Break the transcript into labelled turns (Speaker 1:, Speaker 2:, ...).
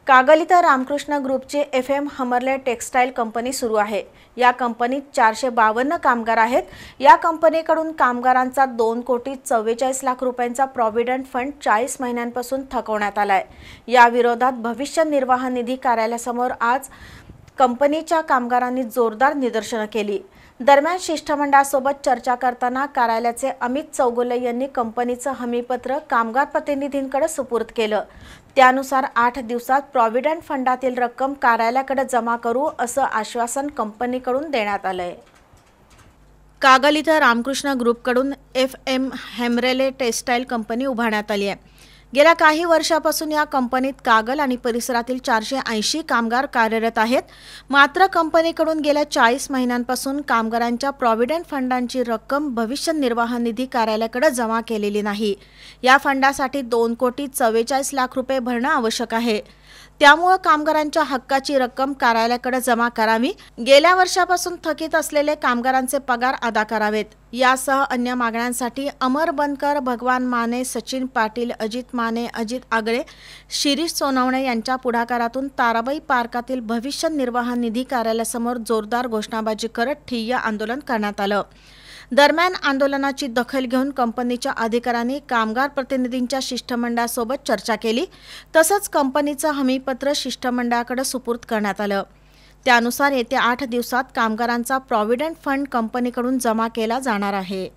Speaker 1: कागल इथं Ramakrishna ग्रुपची FM हमरले textile company सुरू आहे। या कंपनीत 452 कामगार आहेत। या कंपनीकडून कामगारांचा 2,44 लाख रुपयांचा प्रॉव्हिडंट फंड 40 महिन्यांपासून थकवण्यात आलाय। या विरोधात भविष्य निर्वाह निधी कार्यालयासमोर आज कंपनीच्या कामगारांनी जोरदार निदर्शनं केली। दरम्यान शिष्टमंडळासोबत चर्चा करताना कार्यालयाचे अमित चौगुले यांनी कंपनीचं हमीपत्र कामगार प्रतिनिधींकडे सुपूर्द केलं। त्यानुसार 8 दिवसात प्रॉव्हिडंट फंडातील रक्कम कार्यालयाकडे जमा करू असं आश्वासन कंपनीकडून देण्यात आलंय। कागल इथं रामकृष्ण ग्रुपकडून FM हमरले टेक्सटाईल कंपनी उभारण्यात आली आहे। गेल्या काही वर्षापासून या कंपनीत कागल आणि परिसरातील 480 कामगार कार्यरत आहेत। मात्र कंपनीकडून गेल्या 40 महिन्यांपासून कामगारांच्या प्रॉव्हिडंट फंडांची रक्कम भविष्य निर्वाह निधी कार्यालयाकडे जमा केलेली नाही। या फंडासाठी 2,44 लाख रुपये भरणे आवश्यक आहे। त्यामुळे कामगारांच्या हक्काची रक्कम कार्यालयाकडे जमा करावी। गेल्या वर्षापासून थकीत असलेले कामगारांचे पगार अदा करावेत। यासह अन्य मागण्यांसाठी अमर बनकर, भगवान माने, सचिन पाटील, अजित माने, अजित आगळे, शिरीष सोनवणे यांच्या पुढाकारातून ताराबाई पार्कातील भविष्य निर्वाह निधी कार्यालयासमोर जोरदार घोषणाबाजी करत ठिय्या आंदोलन करण्यात आलं। दरम्यान आंदोलनाची दखल घेऊन कंपनीच्या अधिकाऱ्यांनी कामगार प्रतिनिधींच्या शिष्टमंडळासोबत चर्चा केली। तसंच कंपनीचं हमीपत्र शिष्टमंडळाकडे सुपूर्द करण्यात आलं। त्यानुसार येत्या 8 दिवसात कामगारांचा प्रॉव्हिडंट फंड कंपनीकडून जमा केला जाणार आहे।